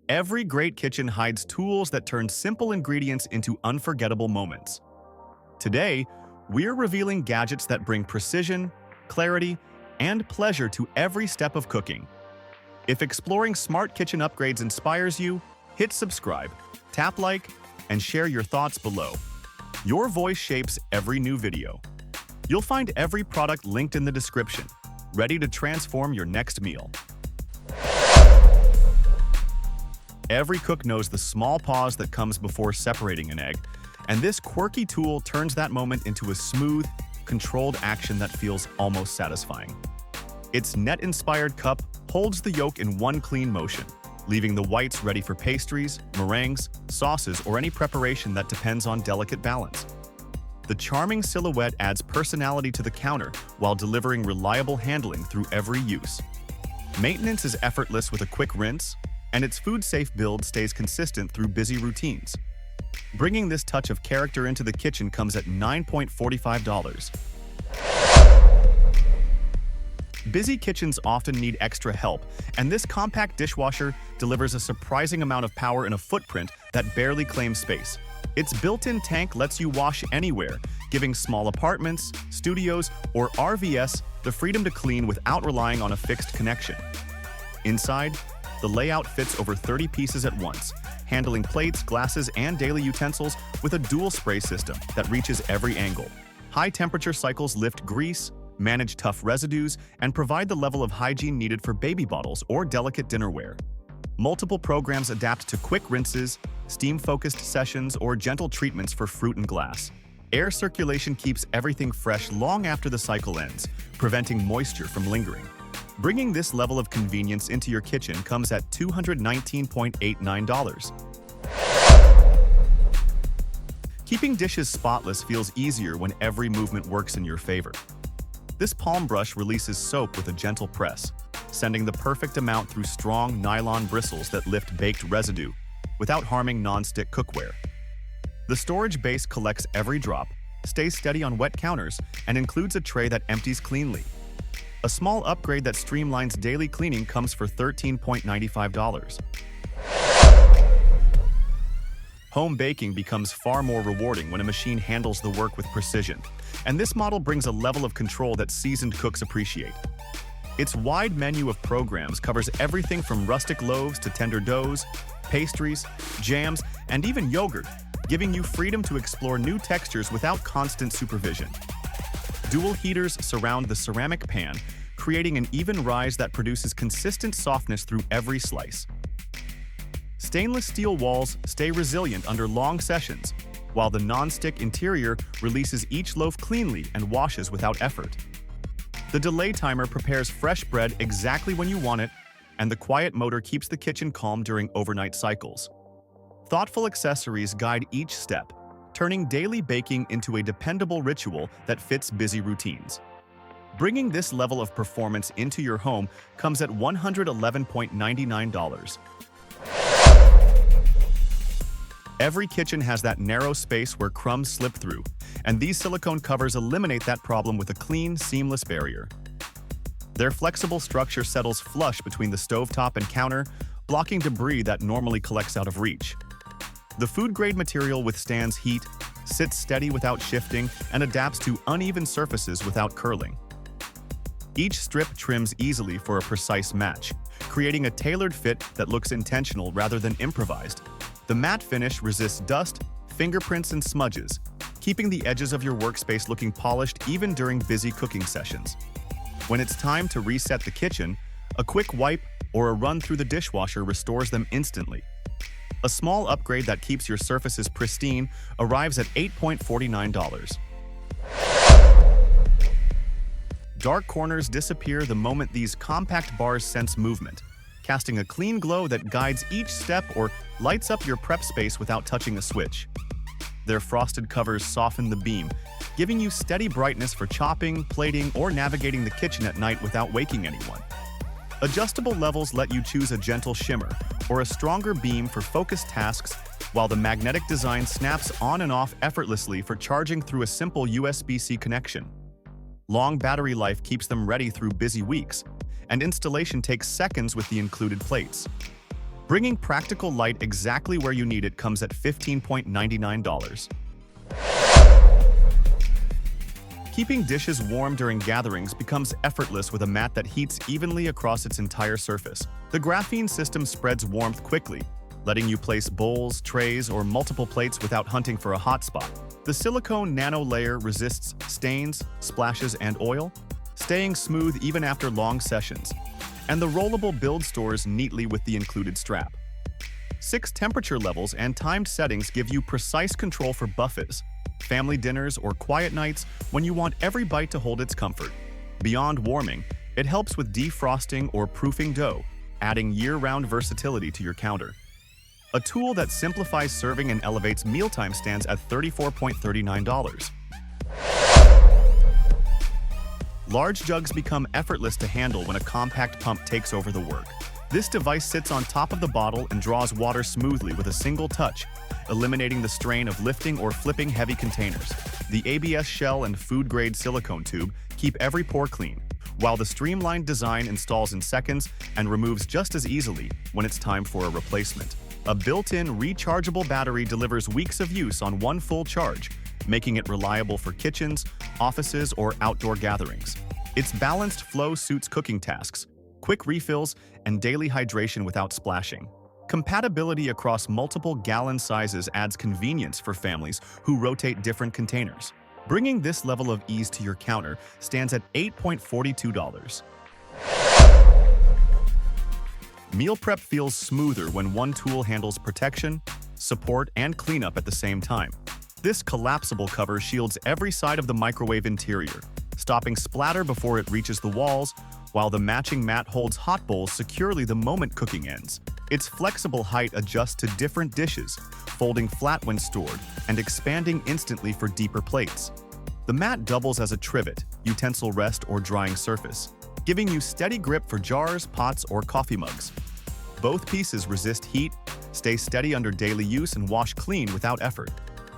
Every great kitchen hides tools that turn simple ingredients into unforgettable moments. Today, we're revealing gadgets that bring precision, clarity, and pleasure to every step of cooking. If exploring smart kitchen upgrades inspires you, hit subscribe, tap like, and share your thoughts below. Your voice shapes every new video. You'll find every product linked in the description, ready to transform your next meal. Every cook knows the small pause that comes before separating an egg, and this quirky tool turns that moment into a smooth, controlled action that feels almost satisfying. Its net-inspired cup holds the yolk in one clean motion, leaving the whites ready for pastries, meringues, sauces, or any preparation that depends on delicate balance. The charming silhouette adds personality to the counter while delivering reliable handling through every use. Maintenance is effortless with a quick rinse, and its food-safe build stays consistent through busy routines. Bringing this touch of character into the kitchen comes at $9.45. Busy kitchens often need extra help, and this compact dishwasher delivers a surprising amount of power in a footprint that barely claims space. Its built-in tank lets you wash anywhere, giving small apartments, studios, or RVs the freedom to clean without relying on a fixed connection. Inside, the layout fits over 30 pieces at once, handling plates, glasses, and daily utensils with a dual spray system that reaches every angle. High-temperature cycles lift grease, manage tough residues, and provide the level of hygiene needed for baby bottles or delicate dinnerware. Multiple programs adapt to quick rinses, steam-focused sessions, or gentle treatments for fruit and glass. Air circulation keeps everything fresh long after the cycle ends, preventing moisture from lingering. Bringing this level of convenience into your kitchen comes at $219.89. Keeping dishes spotless feels easier when every movement works in your favor. This palm brush releases soap with a gentle press, sending the perfect amount through strong nylon bristles that lift baked residue without harming non-stick cookware. The storage base collects every drop, stays steady on wet counters, and includes a tray that empties cleanly. A small upgrade that streamlines daily cleaning comes for $13.95. Home baking becomes far more rewarding when a machine handles the work with precision, and this model brings a level of control that seasoned cooks appreciate. Its wide menu of programs covers everything from rustic loaves to tender doughs, pastries, jams, and even yogurt, giving you freedom to explore new textures without constant supervision. Dual heaters surround the ceramic pan, creating an even rise that produces consistent softness through every slice. Stainless steel walls stay resilient under long sessions, while the non-stick interior releases each loaf cleanly and washes without effort. The delay timer prepares fresh bread exactly when you want it, and the quiet motor keeps the kitchen calm during overnight cycles. Thoughtful accessories guide each step, turning daily baking into a dependable ritual that fits busy routines. Bringing this level of performance into your home comes at $111.99. Every kitchen has that narrow space where crumbs slip through, and these silicone covers eliminate that problem with a clean, seamless barrier. Their flexible structure settles flush between the stovetop and counter, blocking debris that normally collects out of reach. The food-grade material withstands heat, sits steady without shifting, and adapts to uneven surfaces without curling. Each strip trims easily for a precise match, creating a tailored fit that looks intentional rather than improvised. The matte finish resists dust, fingerprints, and smudges, keeping the edges of your workspace looking polished even during busy cooking sessions. When it's time to reset the kitchen, a quick wipe or a run through the dishwasher restores them instantly. A small upgrade that keeps your surfaces pristine arrives at $8.49. Dark corners disappear the moment these compact bars sense movement, casting a clean glow that guides each step or lights up your prep space without touching a switch. Their frosted covers soften the beam, giving you steady brightness for chopping, plating, or navigating the kitchen at night without waking anyone. Adjustable levels let you choose a gentle shimmer or a stronger beam for focused tasks, while the magnetic design snaps on and off effortlessly for charging through a simple USB-C connection. Long battery life keeps them ready through busy weeks, and installation takes seconds with the included plates. Bringing practical light exactly where you need it comes at $15.99. Keeping dishes warm during gatherings becomes effortless with a mat that heats evenly across its entire surface. The graphene system spreads warmth quickly, letting you place bowls, trays, or multiple plates without hunting for a hot spot. The silicone nano layer resists stains, splashes, and oil, staying smooth even after long sessions. And the rollable build stores neatly with the included strap. 6 temperature levels and timed settings give you precise control for buffets, family dinners, or quiet nights when you want every bite to hold its comfort. Beyond warming, it helps with defrosting or proofing dough, adding year-round versatility to your counter. A tool that simplifies serving and elevates mealtime stands at $34.39. Large jugs become effortless to handle when a compact pump takes over the work. This device sits on top of the bottle and draws water smoothly with a single touch, eliminating the strain of lifting or flipping heavy containers. The ABS shell and food-grade silicone tube keep every pore clean, while the streamlined design installs in seconds and removes just as easily when it's time for a replacement. A built-in rechargeable battery delivers weeks of use on one full charge, making it reliable for kitchens, offices, or outdoor gatherings. Its balanced flow suits cooking tasks, quick refills, and daily hydration without splashing. Compatibility across multiple gallon sizes adds convenience for families who rotate different containers. Bringing this level of ease to your counter stands at $8.42. Meal prep feels smoother when one tool handles protection, support, and cleanup at the same time. This collapsible cover shields every side of the microwave interior, stopping splatter before it reaches the walls, while the matching mat holds hot bowls securely the moment cooking ends. Its flexible height adjusts to different dishes, folding flat when stored and expanding instantly for deeper plates. The mat doubles as a trivet, utensil rest, or drying surface, giving you steady grip for jars, pots, or coffee mugs. Both pieces resist heat, stay steady under daily use, and wash clean without effort.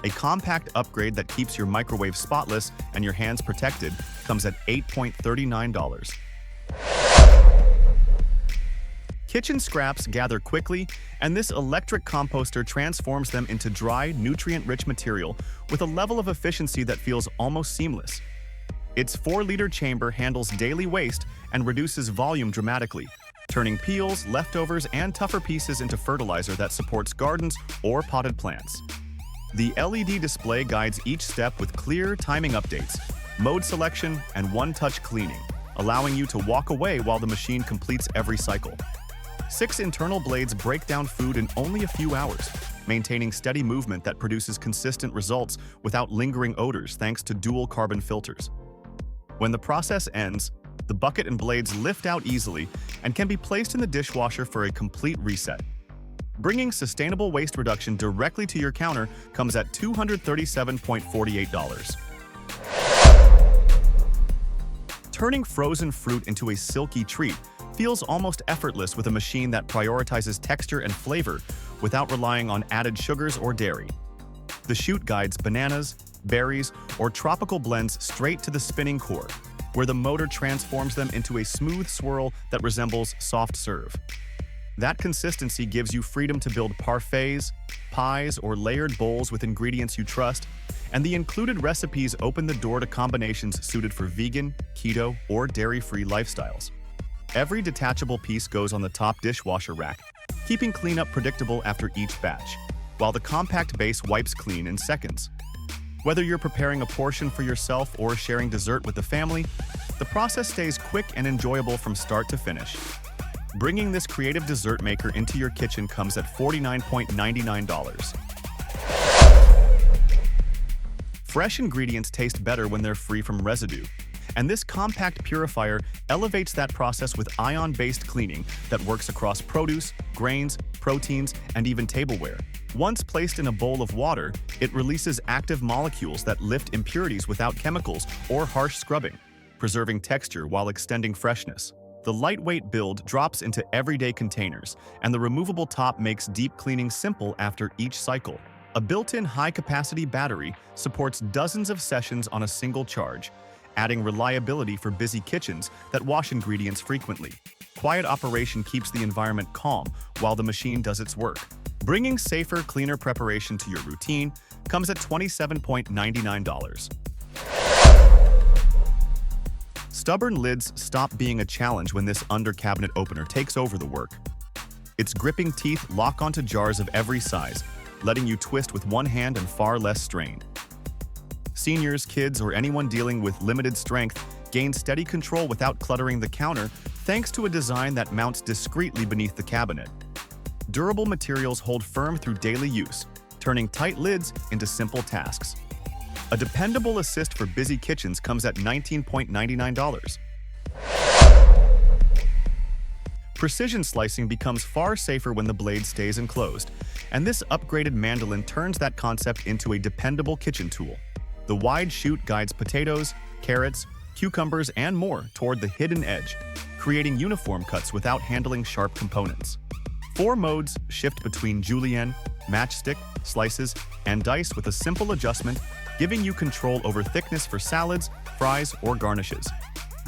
A compact upgrade that keeps your microwave spotless and your hands protected comes at $8.39. Kitchen scraps gather quickly, and this electric composter transforms them into dry, nutrient-rich material with a level of efficiency that feels almost seamless. Its 4-liter chamber handles daily waste and reduces volume dramatically, turning peels, leftovers, and tougher pieces into fertilizer that supports gardens or potted plants. The LED display guides each step with clear timing updates, mode selection, and one-touch cleaning, allowing you to walk away while the machine completes every cycle. 6 internal blades break down food in only a few hours, maintaining steady movement that produces consistent results without lingering odors thanks to dual carbon filters. When the process ends, the bucket and blades lift out easily and can be placed in the dishwasher for a complete reset. Bringing sustainable waste reduction directly to your counter comes at $237.48. Turning frozen fruit into a silky treat feels almost effortless with a machine that prioritizes texture and flavor without relying on added sugars or dairy. The chute guides bananas, berries, or tropical blends straight to the spinning core, where the motor transforms them into a smooth swirl that resembles soft serve. That consistency gives you freedom to build parfaits, pies, or layered bowls with ingredients you trust, and the included recipes open the door to combinations suited for vegan, keto, or dairy-free lifestyles. Every detachable piece goes on the top dishwasher rack, keeping cleanup predictable after each batch, while the compact base wipes clean in seconds. Whether you're preparing a portion for yourself or sharing dessert with the family, the process stays quick and enjoyable from start to finish. Bringing this creative dessert maker into your kitchen comes at $49.99. Fresh ingredients taste better when they're free from residue, and this compact purifier elevates that process with ion-based cleaning that works across produce, grains, proteins, and even tableware. Once placed in a bowl of water, it releases active molecules that lift impurities without chemicals or harsh scrubbing, preserving texture while extending freshness. The lightweight build drops into everyday containers, and the removable top makes deep cleaning simple after each cycle. A built-in high-capacity battery supports dozens of sessions on a single charge, adding reliability for busy kitchens that wash ingredients frequently. quiet operation keeps the environment calm while the machine does its work. Bringing safer, cleaner preparation to your routine comes at $27.99. Stubborn lids stop being a challenge when this under-cabinet opener takes over the work. Its gripping teeth lock onto jars of every size, letting you twist with one hand and far less strain. Seniors, kids, or anyone dealing with limited strength gain steady control without cluttering the counter thanks to a design that mounts discreetly beneath the cabinet. Durable materials hold firm through daily use, turning tight lids into simple tasks. A dependable assist for busy kitchens comes at $19.99. Precision slicing becomes far safer when the blade stays enclosed, and this upgraded Mandoline turns that concept into a dependable kitchen tool. The wide chute guides potatoes, carrots, cucumbers, and more toward the hidden edge, creating uniform cuts without handling sharp components. 4 modes shift between julienne, matchstick, slices, and dice with a simple adjustment, giving you control over thickness for salads, fries, or garnishes.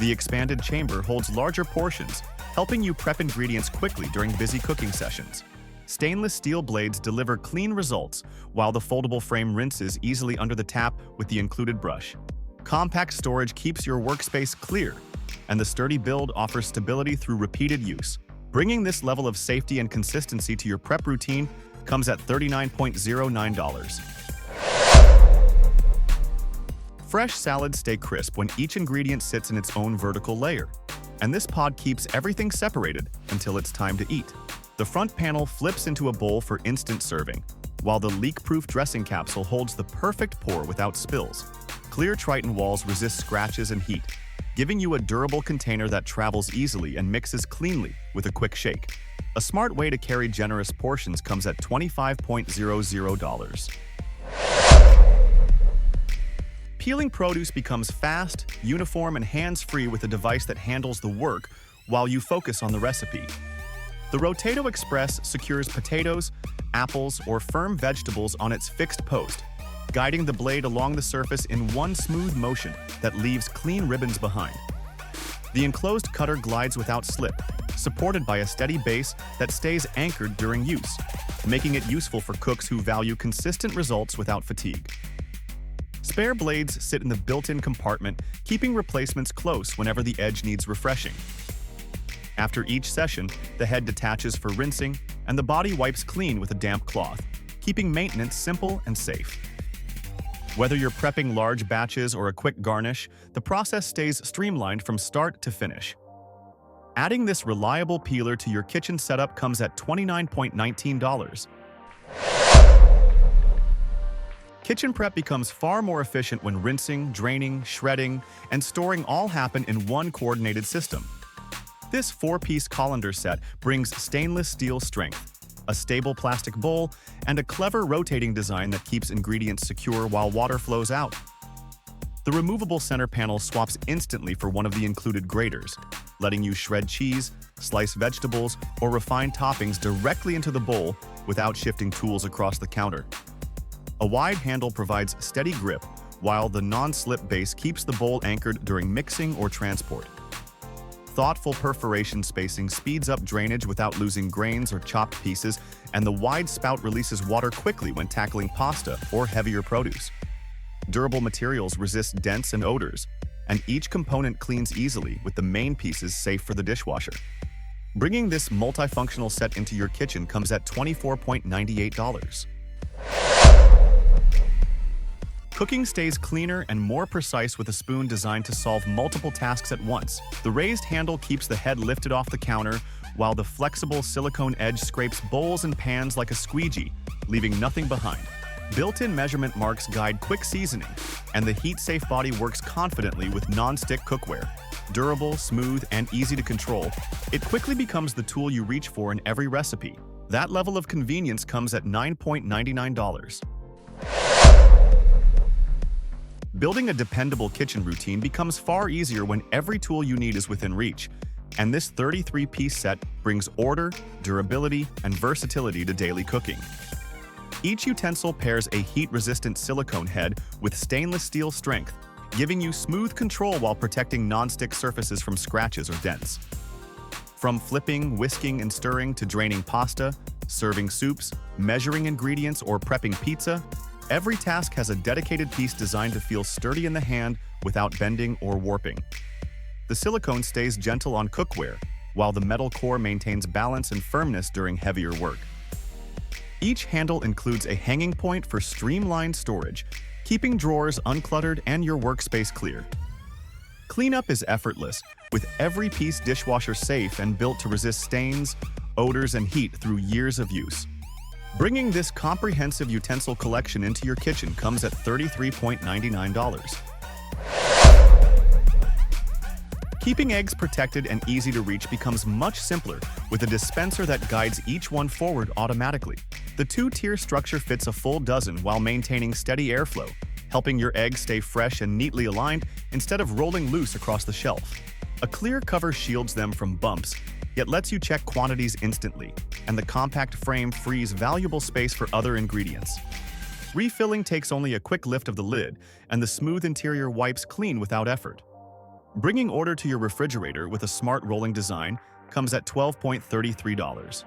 The expanded chamber holds larger portions, helping you prep ingredients quickly during busy cooking sessions. Stainless steel blades deliver clean results, while the foldable frame rinses easily under the tap with the included brush. Compact storage keeps your workspace clear, and the sturdy build offers stability through repeated use. Bringing this level of safety and consistency to your prep routine comes at $39.09. Fresh salads stay crisp when each ingredient sits in its own vertical layer, and this pod keeps everything separated until it's time to eat. The front panel flips into a bowl for instant serving, while the leak-proof dressing capsule holds the perfect pour without spills. Clear Triton walls resist scratches and heat, giving you a durable container that travels easily and mixes cleanly with a quick shake. A smart way to carry generous portions comes at $25.00. Peeling produce becomes fast, uniform, and hands-free with a device that handles the work while you focus on the recipe. The Rotato Express secures potatoes, apples, or firm vegetables on its fixed post, guiding the blade along the surface in one smooth motion that leaves clean ribbons behind. The enclosed cutter glides without slip, supported by a steady base that stays anchored during use, making it useful for cooks who value consistent results without fatigue. Spare blades sit in the built-in compartment, keeping replacements close whenever the edge needs refreshing. After each session, the head detaches for rinsing, and the body wipes clean with a damp cloth, keeping maintenance simple and safe. Whether you're prepping large batches or a quick garnish, the process stays streamlined from start to finish. Adding this reliable peeler to your kitchen setup comes at $29.19. Kitchen prep becomes far more efficient when rinsing, draining, shredding, and storing all happen in one coordinated system. This 4-piece colander set brings stainless steel strength, a stable plastic bowl, and a clever rotating design that keeps ingredients secure while water flows out. The removable center panel swaps instantly for one of the included graters, letting you shred cheese, slice vegetables, or refine toppings directly into the bowl without shifting tools across the counter. A wide handle provides steady grip, while the non-slip base keeps the bowl anchored during mixing or transport. Thoughtful perforation spacing speeds up drainage without losing grains or chopped pieces, and the wide spout releases water quickly when tackling pasta or heavier produce. Durable materials resist dents and odors, and each component cleans easily with the main pieces safe for the dishwasher. Bringing this multifunctional set into your kitchen comes at $24.98. Cooking stays cleaner and more precise with a spoon designed to solve multiple tasks at once. The raised handle keeps the head lifted off the counter, while the flexible silicone edge scrapes bowls and pans like a squeegee, leaving nothing behind. Built-in measurement marks guide quick seasoning, and the heat-safe body works confidently with non-stick cookware. Durable, smooth, and easy to control, it quickly becomes the tool you reach for in every recipe. That level of convenience comes at $9.99. Building a dependable kitchen routine becomes far easier when every tool you need is within reach, and this 33-piece set brings order, durability, and versatility to daily cooking. Each utensil pairs a heat-resistant silicone head with stainless steel strength, giving you smooth control while protecting non-stick surfaces from scratches or dents. From flipping, whisking, and stirring to draining pasta, serving soups, measuring ingredients, or prepping pizza, every task has a dedicated piece designed to feel sturdy in the hand without bending or warping. The silicone stays gentle on cookware, while the metal core maintains balance and firmness during heavier work. Each handle includes a hanging point for streamlined storage, keeping drawers uncluttered and your workspace clear. Cleanup is effortless, with every piece dishwasher safe and built to resist stains, odors, and heat through years of use. Bringing this comprehensive utensil collection into your kitchen comes at $33.99. Keeping eggs protected and easy to reach becomes much simpler with a dispenser that guides each one forward automatically. The two-tier structure fits a full dozen while maintaining steady airflow, helping your eggs stay fresh and neatly aligned instead of rolling loose across the shelf. A clear cover shields them from bumps, yet lets you check quantities instantly, and the compact frame frees valuable space for other ingredients. Refilling takes only a quick lift of the lid, and the smooth interior wipes clean without effort. Bringing order to your refrigerator with a smart rolling design comes at $12.33.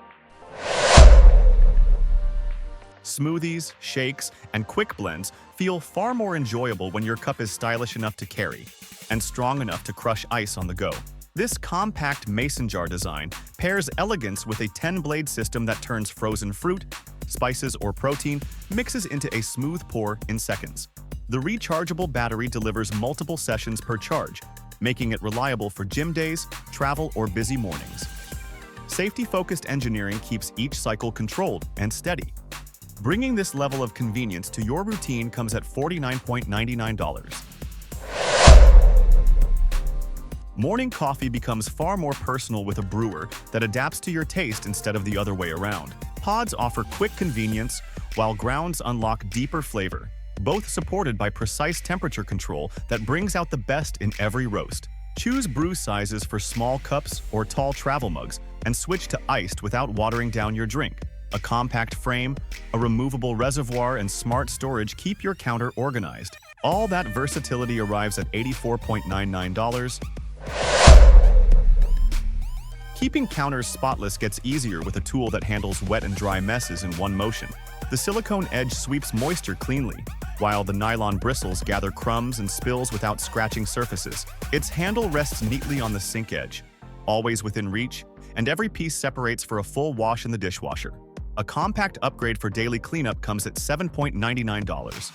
Smoothies, shakes, and quick blends feel far more enjoyable when your cup is stylish enough to carry and strong enough to crush ice on the go. This compact mason jar design pairs elegance with a 10-blade system that turns frozen fruit, spices, or protein mixes into a smooth pour in seconds. The rechargeable battery delivers multiple sessions per charge, making it reliable for gym days, travel, or busy mornings. Safety-focused engineering keeps each cycle controlled and steady. Bringing this level of convenience to your routine comes at $49.99. Morning coffee becomes far more personal with a brewer that adapts to your taste instead of the other way around. Pods offer quick convenience, while grounds unlock deeper flavor, both supported by precise temperature control that brings out the best in every roast. Choose brew sizes for small cups or tall travel mugs, and switch to iced without watering down your drink. A compact frame, a removable reservoir, and smart storage keep your counter organized. All that versatility arrives at $84.99. Keeping counters spotless gets easier with a tool that handles wet and dry messes in one motion. The silicone edge sweeps moisture cleanly, while the nylon bristles gather crumbs and spills without scratching surfaces. Its handle rests neatly on the sink edge, always within reach, and every piece separates for a full wash in the dishwasher. A compact upgrade for daily cleanup comes at $7.99.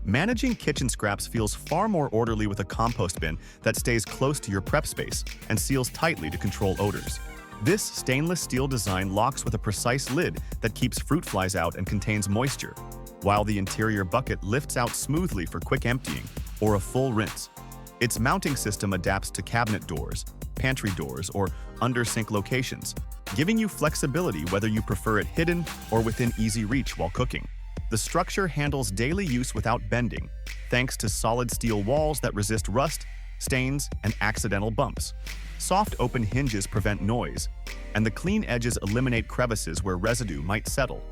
Managing kitchen scraps feels far more orderly with a compost bin that stays close to your prep space and seals tightly to control odors. This stainless steel design locks with a precise lid that keeps fruit flies out and contains moisture, while the interior bucket lifts out smoothly for quick emptying or a full rinse. Its mounting system adapts to cabinet doors, pantry doors, or under-sink locations, giving you flexibility whether you prefer it hidden or within easy reach while cooking. The structure handles daily use without bending, thanks to solid steel walls that resist rust, stains, and accidental bumps. Soft open hinges prevent noise, and the clean edges eliminate crevices where residue might settle.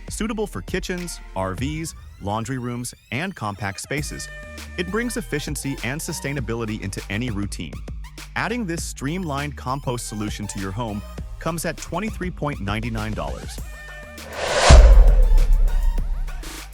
Suitable for kitchens, RVs, laundry rooms, and compact spaces, it brings efficiency and sustainability into any routine. Adding this streamlined compost solution to your home comes at $23.99.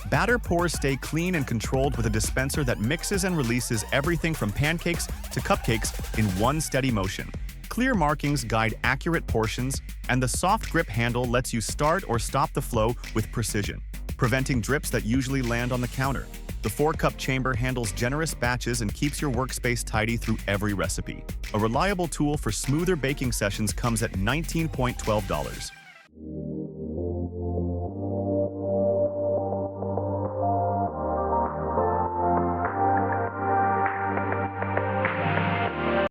Batter pours stay clean and controlled with a dispenser that mixes and releases everything from pancakes to cupcakes in one steady motion. Clear markings guide accurate portions, and the soft grip handle lets you start or stop the flow with precision, preventing drips that usually land on the counter. The 4-cup chamber handles generous batches and keeps your workspace tidy through every recipe. A reliable tool for smoother baking sessions comes at $19.12.